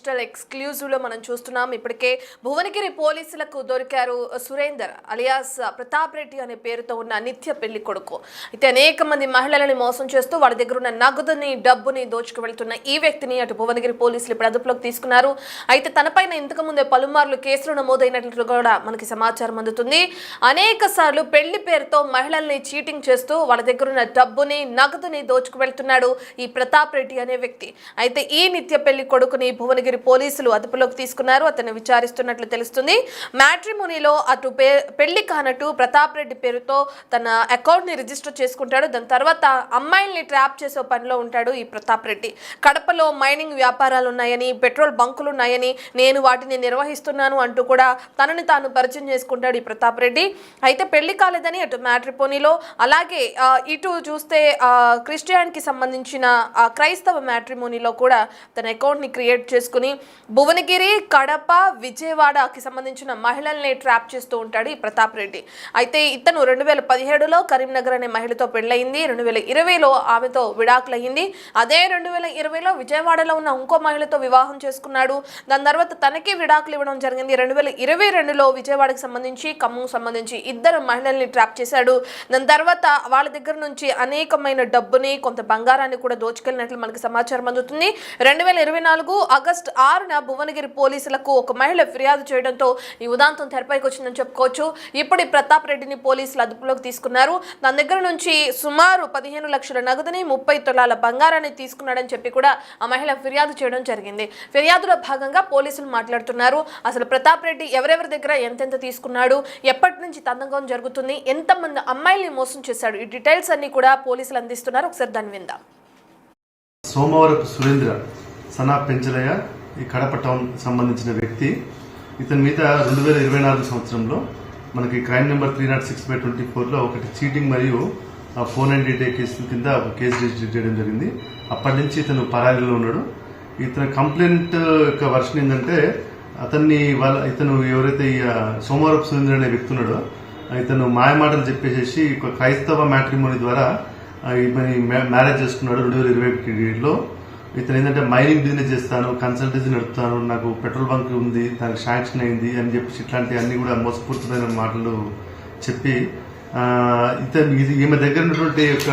Digital exclusive లో మనం చూస్తున్నాం. ఇప్పటికే భువనగిరి పోలీసులకు దొరికారు సురేందర్ అలియాస్ ప్రతాప్ రెడ్డి అనే పేరుతో ఉన్న నిత్య పెళ్లి కొడుకు. అయితే అనేక మంది మహిళలని మోసం చేస్తూ వాళ్ళ దగ్గర ఉన్న నగదుని డబ్బుని దోచుకు వెళ్తున్న ఈ వ్యక్తిని అటు భువనగిరి పోలీసులు ఇప్పుడు అదుపులోకి తీసుకున్నారు. అయితే తనపైన ఇంతకు ముందే పలుమార్లు కేసులు నమోదైనట్లు కూడా మనకి సమాచారం అందుతుంది. అనేక సార్లు పెళ్లి పేరుతో మహిళల్ని చీటింగ్ చేస్తూ వాళ్ళ దగ్గర ఉన్న డబ్బుని నగదుని దోచుకు వెళ్తున్నాడు ఈ ప్రతాప్ రెడ్డి అనే వ్యక్తి. అయితే ఈ నిత్య పెళ్లి కొడుకుని భువనగిరి పోలీసులు అదుపులోకి తీసుకున్నారు. అతన్ని విచారిస్తున్నట్లు తెలుస్తుంది. మ్యాట్రిమోనీలో అటు పెళ్లి కానట్టు ప్రతాప్ రెడ్డి పేరుతో తన అకౌంట్ ని రిజిస్టర్ చేసుకుంటాడు. దాని తర్వాత అమ్మాయిల్ని ట్రాప్ చేసే పనిలో ఉంటాడు ఈ ప్రతాప్ రెడ్డి. కడపలో మైనింగ్ వ్యాపారాలు ఉన్నాయని, పెట్రోల్ బంకులు ఉన్నాయని, నేను వాటిని నిర్వహిస్తున్నాను అంటూ కూడా తనని తాను పరిచయం చేసుకుంటాడు ఈ ప్రతాప్ రెడ్డి. అయితే పెళ్లి కాలేదని అటు మ్యాట్రిమోనీలో, అలాగే ఇటు చూస్తే క్రిస్టియానికి సంబంధించిన క్రైస్తవ మ్యాట్రిమోనీలో కూడా తన అకౌంట్ ని క్రియేట్ చేసుకుని భువనగిరి, కడప, విజయవాడకి సంబంధించిన మహిళల్ని ట్రాప్ చేస్తూ ఉంటాడు ఈ ప్రతాప్ రెడ్డి. అయితే ఇతను 2017లో కరీంనగర్ అనే మహిళతో పెళ్లయింది. 2020లో ఆమెతో విడాకులయ్యింది. అదే 2020లో విజయవాడలో ఉన్న ఇంకో మహిళతో వివాహం చేసుకున్నాడు. దాని తర్వాత తనకి విడాకులు ఇవ్వడం జరిగింది. 2022లో విజయవాడకి సంబంధించి, ఖమ్మం సంబంధించి ఇద్దరు మహిళల్ని ట్రాప్ చేశాడు. దాని తర్వాత వాళ్ళ దగ్గర నుంచి అనేకమైన డబ్బుని, కొంత బంగారాన్ని కూడా దోచుకెళ్ళినట్లు మనకి సమాచారం అందుతుంది. 2024 ఆగస్టు 6న భువనగిరి పోలీసులకు ఒక మహిళ ఫిర్యాదు చేయడంతో ఈ ఉదాంతం తెరపైకి వచ్చిందని చెప్పుకోవచ్చు. ఇప్పుడు ప్రతాప్ రెడ్డిని పోలీసులు అదుపులోకి తీసుకున్నారు. తన దగ్గర నుంచి సుమారు 15 లక్షల నగదుని, 30 తులాల బంగారాన్ని తీసుకున్నాడని చెప్పి కూడా ఆ మహిళ ఫిర్యాదు చేయడం జరిగింది. ఫిర్యాదులో భాగంగా పోలీసులు మాట్లాడుతున్నారు. అసలు ప్రతాప్ రెడ్డి ఎవరెవరి దగ్గర ఎంతెంత తీసుకున్నాడు, ఎప్పటి నుంచి తందంగం జరుగుతుంది, ఎంతమంది అమ్మాయిల్ని మోసం చేశాడు, ఈ డీటెయిల్స్ అన్ని కూడా పోలీసులు అందిస్తున్నారు. ఒకసారి దాన్ని విందాం. సోమవరపు సురేంద్ర సనా పెంచలయ్య ఈ కడప టౌన్ సంబంధించిన వ్యక్తి. ఇతని మీద 2024 సంవత్సరంలో మనకి క్రైమ్ నెంబర్ 306/24లో ఒకటి చీటింగ్ మరియు 498 కేసు కింద ఒక కేసు రిజిస్టర్ చేయడం జరిగింది. అప్పటి నుంచి ఇతను పరారీలో ఉన్నాడు. ఇతని కంప్లైంట్ యొక్క వర్షన్ ఏంటంటే ఇతను ఎవరైతే సోమవరపు సురేంద్ర అనే వ్యక్తి ఉన్నాడో ఇతను మాయమాటలు చెప్పేసి క్రైస్తవ మ్యాట్రిమోనీ ద్వారా మ్యారేజ్ చేసుకున్నాడు. 2021లో ఇతను ఏంటంటే మైనింగ్ బిజినెస్ చేస్తాను, కన్సల్టెన్సీ నడుపుతాను, నాకు పెట్రోల్ బంక్ ఉంది, దానికి శాంక్షన్ అయింది అని చెప్పేసి ఇట్లాంటి అన్ని కూడా మోసపూరితమైన మాటలు చెప్పి ఈమె దగ్గర ఉన్నటువంటి యొక్క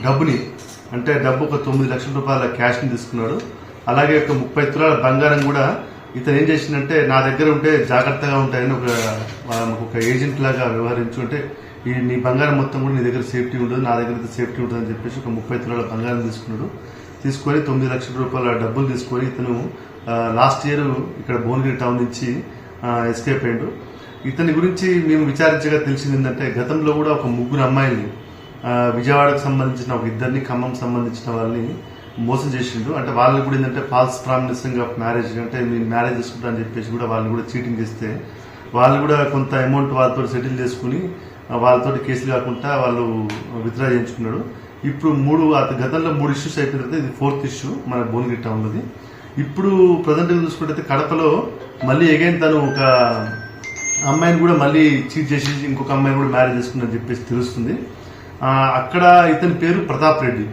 డబ్బుని, అంటే డబ్బు ఒక 9 లక్షల రూపాయల క్యాష్ని తీసుకున్నాడు. అలాగే ఒక 30 తులాల బంగారం కూడా ఇతను ఏం చేసిందంటే నా దగ్గర ఉంటే జాగ్రత్తగా ఉంటాయని ఒక ఏజెంట్ లాగా వ్యవహరించు, అంటే నీ బంగారం మొత్తం కూడా నీ దగ్గర సేఫ్టీ ఉండదు, నా దగ్గర సేఫ్టీ ఉంటుంది అని చెప్పేసి ఒక 30 తులాల బంగారం తీసుకొని 9 లక్షల రూపాయల డబ్బులు తీసుకొని ఇతను లాస్ట్ ఇయర్ ఇక్కడ భువనగిరి టౌన్ నుంచి ఎస్కేప్ అయ్యాడు. ఇతని గురించి మేము విచారించగా తెలిసింది ఏంటంటే గతంలో కూడా ఒక 3 అమ్మాయిల్ని విజయవాడకు సంబంధించిన ఒక 2 ఖమ్మం సంబంధించిన వాళ్ళని మోసం చేసిండు. అంటే వాళ్ళని కూడా ఏంటంటే ఫాల్స్ ప్రామిసింగ్ ఆఫ్ మ్యారేజ్, అంటే నేను మ్యారేజ్ చేసుకుంటా అని చెప్పేసి కూడా వాళ్ళని కూడా చీటింగ్ చేస్తే వాళ్ళు కూడా కొంత అమౌంట్ వాళ్ళతో సెటిల్ చేసుకుని వాళ్ళతో కేసులు కాకుండా వాళ్ళు విత్డ్రా చేయించుకున్నాడు. ఇప్పుడు గతంలో 3 ఇష్యూస్ అయిపోయిన తర్వాత ఇది 4th ఇష్యూ మన భువనగిరి టౌన్లోది. ఇప్పుడు ప్రజెంట్ చూసుకుంటే కడపలో మళ్ళీ అగైన్ తను ఒక అమ్మాయిని కూడా మళ్ళీ చీట్ చేసి ఇంకొక అమ్మాయిని కూడా మ్యారేజ్ చేసుకుందని చెప్పేసి తెలుస్తుంది. అక్కడ ఇతని పేరు ప్రతాప్ రెడ్డి,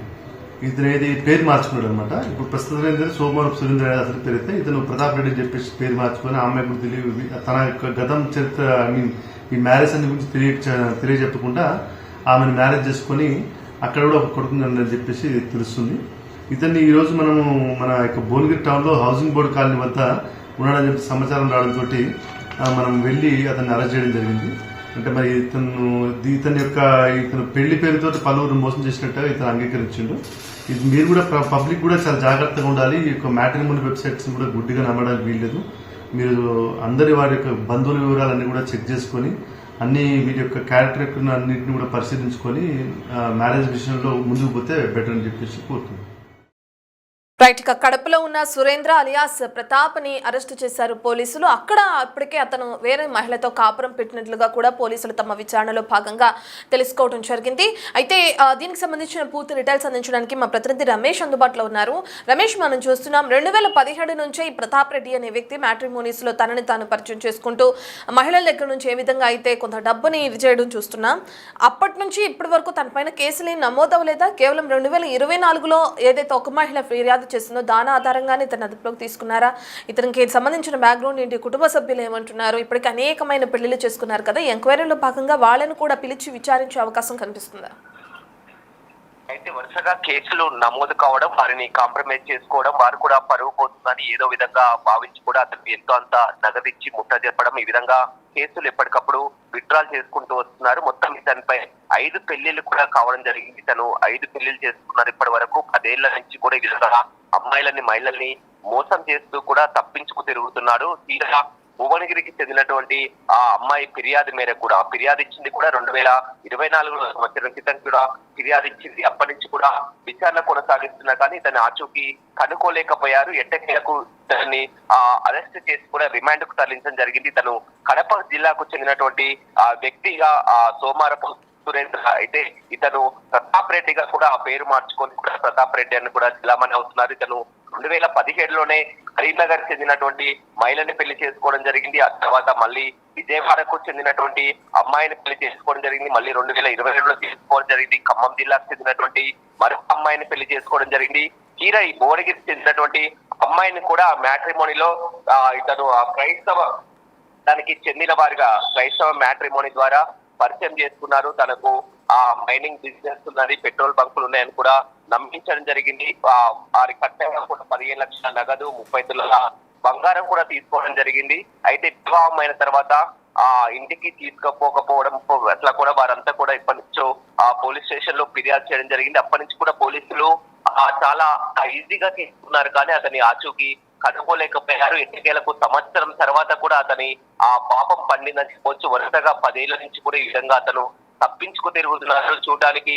ఇతను పేరు మార్చుకున్నాడు అనమాట. ఇప్పుడు ప్రస్తుతం ఏంటంటే సోమవరపు సురేంద్ర అనేది అసలు పేరు అయితే ఇతను ప్రతాప్ రెడ్డి అని చెప్పేసి పేరు మార్చుకొని ఆ అమ్మాయి కూడా తెలియ తన యొక్క గతం చరిత్ర ఈ మ్యారేజ్ అన్ని గురించి తెలియజెప్పకుండా ఆమెను మ్యారేజ్ చేసుకొని అక్కడ కూడా ఒక కొడుకుందని చెప్పేసి తెలుస్తుంది. ఇతన్ని ఈ రోజు మనము మన యొక్క భువనగిరి టౌన్ లో హౌసింగ్ బోర్డు కాలనీ వద్ద ఉన్నాడని చెప్పి సమాచారం రావడంతో మనం వెళ్లి అతన్ని అరెస్ట్ చేయడం జరిగింది. అంటే మరి ఇతను పెళ్లి పేరుతో పలువురు మోసం చేసినట్టుగా ఇతను అంగీకరించిండు. ఇది మీరు కూడా పబ్లిక్ కూడా చాలా జాగ్రత్తగా ఉండాలి. ఈ యొక్క మ్యాట్రిమోనీ వెబ్సైట్స్ కూడా గుడ్డిగా నమ్మడానికి వీల్లేదు. మీరు వారి యొక్క బంధువుల వివరాలన్నీ కూడా చెక్ చేసుకొని వీరి యొక్క క్యారెక్టర్ అన్నింటినీ కూడా పరిశీలించుకొని మ్యారేజ్ విషయంలో ముందుకు పోతే బెటర్ అని చెప్పేసి కోరుతున్నాను. రైట్. ఇక కడపలో ఉన్న సురేంద్ర అలియాస్ ప్రతాప్ ని అరెస్టు చేశారు పోలీసులు. అక్కడ అప్పటికే అతను వేరే మహిళతో కాపురం పెట్టినట్లుగా కూడా పోలీసులు తమ విచారణలో భాగంగా తెలుసుకోవడం జరిగింది. అయితే దీనికి సంబంధించిన పూర్తి డీటెయిల్స్ అందించడానికి మా ప్రతినిధి రమేష్ అందుబాటులో ఉన్నారు. రమేష్, మనం చూస్తున్నాం 2017 నుంచే ఈ ప్రతాప్ రెడ్డి అనే వ్యక్తి మ్యాట్రిమోనీస్ లో తనని తాను పరిచయం చేసుకుంటూ మహిళల దగ్గర నుంచి ఏ విధంగా అయితే కొంత డబ్బుని ఇది చేయడం చూస్తున్నాం. అప్పటి నుంచి ఇప్పటి వరకు తన పైన కేసులు నమోదవలేదా? కేవలం 2024లో ఏదైతే ఒక మహిళ ఫిర్యాదు చేసిందో దాని ఆధారంగానే ఇతను అదుపులోకి తీసుకున్నారా? ఇతనికి సంబంధించిన బ్యాక్గ్రౌండ్ ఏంటి? కుటుంబ సభ్యులు ఏమంటున్నారు? ఇప్పటికీ అనేకమైన పెళ్లిళ్ళు చేసుకున్నారు కదా, ఈ ఎంక్వైరీలో భాగంగా వాళ్ళని కూడా పిలిచి విచారించే అవకాశం కనిపిస్తుందా? అయితే వరుసగా కేసులు నమోదు కావడం, వారిని కాంప్రమైజ్ చేసుకోవడం, వారు కూడా పరువు పోతుందని ఏదో విధంగా భావించి కూడా అతనికి ఎంతో అంత నగదిచ్చి ముట్ట చెప్పడం, ఈ విధంగా కేసులు ఎప్పటికప్పుడు విత్డ్రాల్ చేసుకుంటూ వస్తున్నారు. మొత్తం ఇతనిపై 5 పెళ్లిళ్లు కూడా కావడం జరిగింది. తను 5 పెళ్లిళ్లు చేసుకున్నారు ఇప్పటి వరకు. 10 ఏళ్ల నుంచి కూడా ఈ విధంగా అమ్మాయిలని మహిళల్ని మోసం చేస్తూ కూడా తప్పించుకు తిరుగుతున్నాడు. తీరా భువనగిరికి చెందినటువంటి ఆ అమ్మాయి ఫిర్యాదు మేరకు కూడా, ఫిర్యాదు ఇచ్చింది కూడా 2024 సంవత్సరం క్రితం కూడా ఫిర్యాదు ఇచ్చింది. అప్పటి నుంచి కూడా విచారణ కొనసాగిస్తున్నా కానీ తను ఆచూకీ కనుక్కోలేకపోయారు. ఎట్టకేలకు తనని అరెస్ట్ చేసి కూడా రిమాండ్ కు తరలించడం జరిగింది. తను కడప జిల్లాకు చెందినటువంటి వ్యక్తిగా సోమారపు సురేంద్ర. అయితే ఇతను ప్రతాప్ రెడ్డిగా కూడా ఆ పేరు మార్చుకొని కూడా ప్రతాప్ రెడ్డి అని కూడా జిల్లామని అవుతున్నారు. ఇతను 2017లోనే కరీంనగర్ చెందినటువంటి మహిళని పెళ్లి చేసుకోవడం జరిగింది. ఆ తర్వాత మళ్ళీ విజయవాడకు చెందినటువంటి అమ్మాయిని పెళ్లి చేసుకోవడం జరిగింది. మళ్ళీ 2022లో చేసుకోవడం జరిగింది. ఖమ్మం జిల్లాకు చెందినటువంటి మరొక అమ్మాయిని పెళ్లి చేసుకోవడం జరిగింది. తీరా ఈ భువనగిరికి చెందినటువంటి అమ్మాయిని కూడా మ్యాట్రిమోనీలో ఇతను క్రైస్తవ దానికి చెందిన వారిగా క్రైస్తవ మ్యాట్రిమోనీ ద్వారా పరిచయం చేసుకున్నారు. తనకు మైనింగ్ బిజినెస్ ఉన్నది, పెట్రోల్ బంకులు ఉన్నాయని కూడా నమ్మించడం జరిగింది. వారి కట్టగా కూడా 15 లక్షల నగదు, 30 తులాల బంగారం కూడా తీసుకోవడం జరిగింది. అయితే వివాహం అయిన తర్వాత ఇంటికి తీసుకుపోకపోవడం అట్లా కూడా వారంతా కూడా ఇప్పటి నుంచో పోలీస్ స్టేషన్ లో ఫిర్యాదు చేయడం జరిగింది. అప్పటి నుంచి కూడా పోలీసులు చాలా ఈజీగా తీసుకున్నారు కానీ అతని ఆచూకీ కనుక్కోలేకపోయారు. ఎన్నికలకు సంవత్సరం తర్వాత కూడా అతని పాపం పండిందని చెప్పవచ్చు. వరుసగా 10 ఏళ్ల నుంచి కూడా ఈ విధంగా అతను తప్పించుకు తిరుగుతున్నారు. చూడడానికి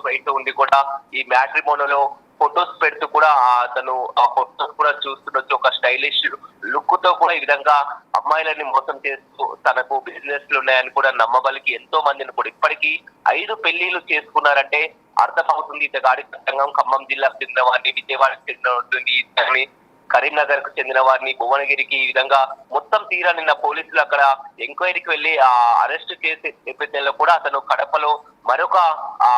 బయట ఉండి కూడా ఈ మ్యాట్రిమోనీలో ఫొటోస్ పెడుతూ కూడా అతను ఆ ఫొటోస్ కూడా చూస్తుండొచ్చు. ఒక స్టైలిష్ లుక్ తో కూడా ఈ విధంగా అమ్మాయిలని మోసం చేస్తూ తనకు బిజినెస్లు ఉన్నాయని కూడా నమ్మబలికి ఎంతో మందిని కూడా ఇప్పటికీ 5 పెళ్లిళ్లు చేసుకున్నారంటే అర్థమవుతుంది. ఇతగాడి సంఘం ఖమ్మం జిల్లాకు చెందిన వారిని, విజయవాడకు చెందిన కరీంనగర్ కు చెందిన వారిని, భువనగిరికి ఈ విధంగా మొత్తం తీరా నిన్న పోలీసులు అక్కడ ఎంక్వైరీకి వెళ్లి అరెస్ట్ చేసే నేపథ్యంలో కూడా అతను కడపలో మరొక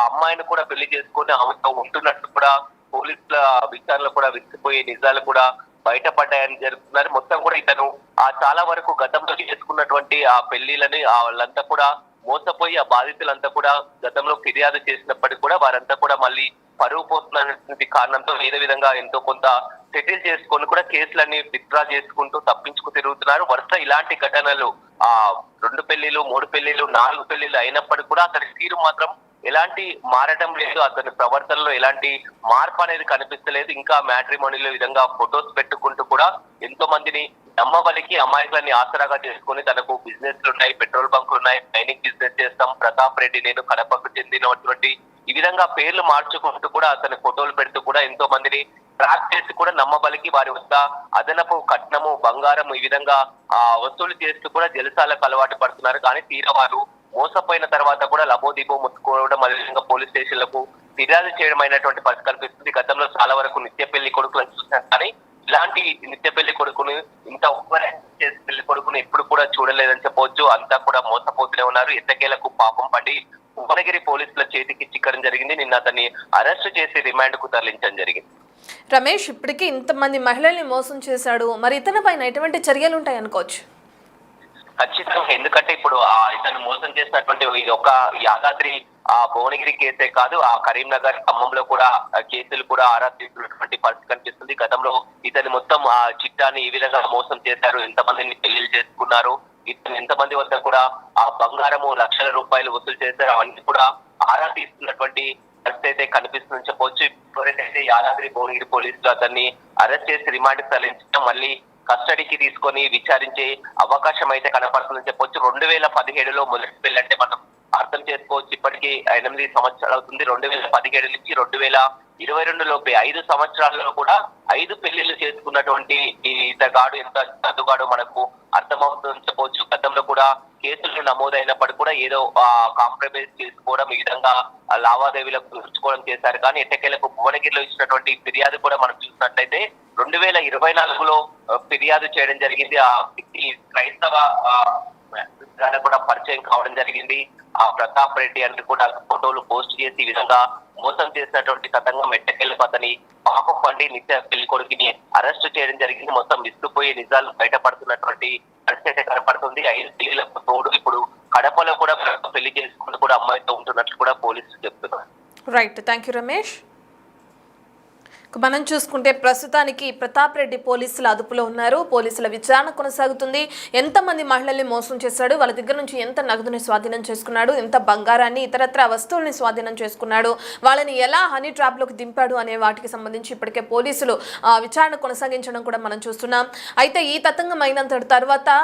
అమ్మాయిని కూడా పెళ్లి చేసుకుని ఆమెతో ఉంటున్నట్టు కూడా పోలీసుల విచారణలో కూడా విసిపోయే నిజాలు కూడా బయటపడ్డాయని జరుగుతున్నారు. మొత్తం కూడా ఇతను చాలా వరకు గతంలో చేసుకున్నటువంటి ఆ పెళ్లిలని వాళ్ళంతా కూడా మోసపోయి ఆ బాధితులంతా కూడా గతంలో ఫిర్యాదు చేసినప్పటికీ కూడా వారంతా కూడా మళ్ళీ పరువు పోతున్నటువంటి కారణంతో ఏదో విధంగా ఎంతో కొంత సెటిల్ చేసుకొని కూడా కేసులన్నీ విత్డ్రా చేసుకుంటూ తప్పించుకు తిరుగుతున్నారు. వరుస ఇలాంటి ఘటనలు 2 పెళ్లిలు, 3 పెళ్లిలు, 4 పెళ్లిలు అయినప్పటికీ కూడా అతని తీరు మాత్రం ఎలాంటి మారడం లేదు. అతని ప్రవర్తనలో ఎలాంటి మార్పు అనేది కనిపిస్తలేదు. ఇంకా మ్యాట్రిమోనీలో విధంగా ఫొటోస్ పెట్టుకుంటూ కూడా ఎంతో మందిని నమ్మబలికి అమాయకులని ఆసరాగా చేసుకుని తనకు బిజినెస్లు ఉన్నాయి, పెట్రోల్ బంకులు ఉన్నాయి, మైనింగ్ బిజినెస్ చేస్తాం, ప్రతాప్ రెడ్డి నేను కడపకు చెందినటువంటి ఈ విధంగా పేర్లు మార్చుకుంటూ కూడా అతని ఫోటోలు పెడుతూ కూడా ఎంతో మందిని ట్రాక్ చేసి కూడా నమ్మబలికి వారి వద్ద అదనపు కట్నము, బంగారం ఈ విధంగా వసూలు చేస్తూ కూడా జలసాలకు అలవాటు పడుతున్నారు. కానీ తీరా వారు మోసపోయిన తర్వాత కూడా లబోదిబో ముట్టుకోవడం, అదేవిధంగా పోలీస్ స్టేషన్లకు ఫిర్యాదు చేయడం అయినటువంటి పరిస్థితి కనిపిస్తుంది. గతంలో చాలా వరకు నిత్య పెళ్లి కొడుకులను చూసాం కానీ ఇలాంటి నిత్య పెళ్లి కొడుకును, ఇంత చేసి పెళ్లి కొడుకును ఎప్పుడు కూడా చూడలేదని చెప్పవచ్చు. అంతా కూడా మోసపోతూనే ఉన్నారు. ఎట్టకేలకు పాపం పడి భువనగిరి పోలీసుల చేతికి చిక్కడం జరిగింది. నిన్న అతన్ని అరెస్ట్ చేసి రిమాండ్ కు తరలించడం జరిగింది. రమేష్, ఇప్పటికీ ఇంతమంది మహిళల్ని మోసం చేశాడు, మరి ఇతని పైన ఎటువంటి చర్యలు ఉంటాయి అనుకోవచ్చు? ఖచ్చితంగా. ఎందుకంటే ఇప్పుడు ఇతను మోసం చేసినటువంటి ఇది ఒక యాదాద్రి భువనగిరి కేసే కాదు, కరీంనగర్, ఖమ్మంలో కూడా కేసులు కూడా ఆరా తీస్తున్నటువంటి పరిస్థితి కనిపిస్తుంది. గతంలో ఇతని మొత్తం చిట్టాన్ని ఈ విధంగా మోసం చేశారు, ఎంతమందిని పెళ్లిళ్ళు చేసుకున్నారు, ఇతను ఎంతమంది వద్ద కూడా బంగారము లక్షల రూపాయలు వసూలు చేశారు, అవన్నీ కూడా ఆరా తీస్తున్నటువంటి పరిస్థితి అయితే కనిపిస్తుందని చెప్పవచ్చు. ఇప్పుడైతే యాదాద్రి భువనగిరి పోలీసులు అతన్ని అరెస్ట్ చేసి రిమాండ్ తరలించడం, మళ్ళీ కస్టడీకి తీసుకొని విచారించే అవకాశం అయితే కనపడుతుందని చెప్పొచ్చు. 2017లో మొదటి పెళ్లి అంటే మనం అర్థం చేసుకోవచ్చు. ఇప్పటికీ 8 సంవత్సరాలు అవుతుంది. 2017 నుంచి 2022 లోపే 5 సంవత్సరాల్లో కూడా 5 పెళ్లిళ్లు చేసుకున్నటువంటి ఈ ఇతగాడు ఎంత చదువుగాడు మనకు అర్థమవుతుందని చెప్పవచ్చు. గతంలో కూడా కేసులు నమోదైనప్పటికీ కూడా ఏదో కాంప్రమైజ్ చేసుకోవడం, ఈ విధంగా లావాదేవీలకు ఉంచుకోవడం చేశారు. కానీ ఎట్టకేలకు భువనగిరిలో ఇచ్చినటువంటి ఫిర్యాదు కూడా మనం చూసినట్లయితే 2024లో ఫిర్యాదు చేయడం జరిగింది. ఆ వ్యక్తి క్రైస్తవ కూడా పరిచయం కావడం జరిగింది. ప్రతాప్ రెడ్డి అని కూడా ఫోటోలు పోస్ట్ చేసి ఈ విధంగా మోసం చేసినటువంటి తతంగం ఎట్టకెళ్ళి అతని పాపం పండి నిత్య పెళ్లి కొడుకుని అరెస్ట్ చేయడం జరిగింది. మొత్తం విస్తుపోయి నిజాలు బయటపడుతున్నటువంటి పరిస్థితి కనపడుతుంది. 5 పెళ్లిలకు తోడు ఇప్పుడు కడపలో కూడా పెళ్లి చేసుకుంటూ కూడా అమ్మాయితో ఉంటున్నట్లు కూడా పోలీసులు చెప్తున్నారు. Right, thank you Ramesh. మనం చూసుకుంటే ప్రస్తుతానికి ప్రతాప్ రెడ్డి పోలీసుల అదుపులో ఉన్నారు. పోలీసుల విచారణ కొనసాగుతుంది. ఎంతమంది మహిళల్ని మోసం చేశాడు, వాళ్ళ దగ్గర నుంచి ఎంత నగదుని స్వాధీనం చేసుకున్నాడు, ఎంత బంగారాన్ని ఇతరత్ర వస్తువుల్ని స్వాధీనం చేసుకున్నాడు, వాళ్ళని ఎలా హనీ ట్రాప్లోకి దింపాడు అనే వాటికి సంబంధించి ఇప్పటికే పోలీసులు విచారణ కొనసాగించడం కూడా మనం చూస్తున్నాం. అయితే ఈ తతంగం అయినంత తర్వాత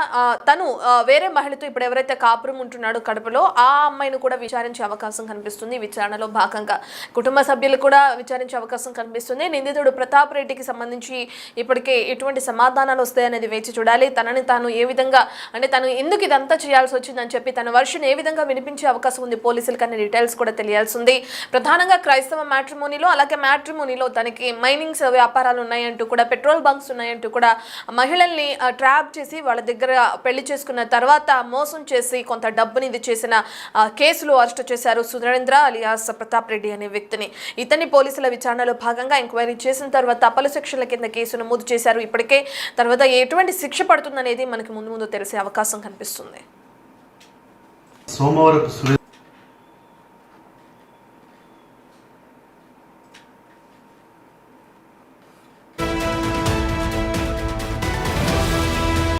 తను వేరే మహిళతో ఇప్పుడు ఎవరైతే కాపురం ఉంటున్నాడో కడపలో ఆ అమ్మాయిని కూడా విచారించే అవకాశం కనిపిస్తుంది. విచారణలో భాగంగా కుటుంబ సభ్యులు కూడా విచారించే అవకాశం కనిపిస్తుంది. నిందితుడు ప్రతాప్ రెడ్డికి సంబంధించి ఇప్పటికే ఎటువంటి సమాధానాలు వస్తాయనేది వేచి చూడాలి. తనని తాను ఏ విధంగా అంటే తను ఎందుకు ఇదంతా చేయాల్సి వచ్చిందని చెప్పి తన వర్షన్ ఏ విధంగా వినిపించే అవకాశం ఉంది పోలీసులకు అనే డీటెయిల్స్ కూడా తెలియాల్సి ఉంది. ప్రధానంగా క్రైస్తవ మ్యాట్రిమోనీలో అలాగే మ్యాట్రిమోనీలో తనకి మైనింగ్స్ వ్యాపారాలు ఉన్నాయంటూ కూడా పెట్రోల్ బంక్స్ ఉన్నాయంటూ కూడా మహిళల్ని ట్రాప్ చేసి వాళ్ళ దగ్గర పెళ్లి చేసుకున్న తర్వాత మోసం చేసి కొంత డబ్బుని ఇది చేసిన కేసులో అరెస్ట్ చేశారు సురేంద్ర అలియాస్ ప్రతాప్ రెడ్డి అనే వ్యక్తిని. ఇతని పోలీసుల విచారణలో భాగంగా ఎంక్వైరీ చేసిన తర్వాత పలు సెక్షన్ల కింద కేసు నమోదు చేశారు. ఇప్పటికే తర్వాత ఎటువంటి శిక్ష పడుతుందనేది మనకి ముందు తెలిసే అవకాశం కనిపిస్తుంది. సోమవారపు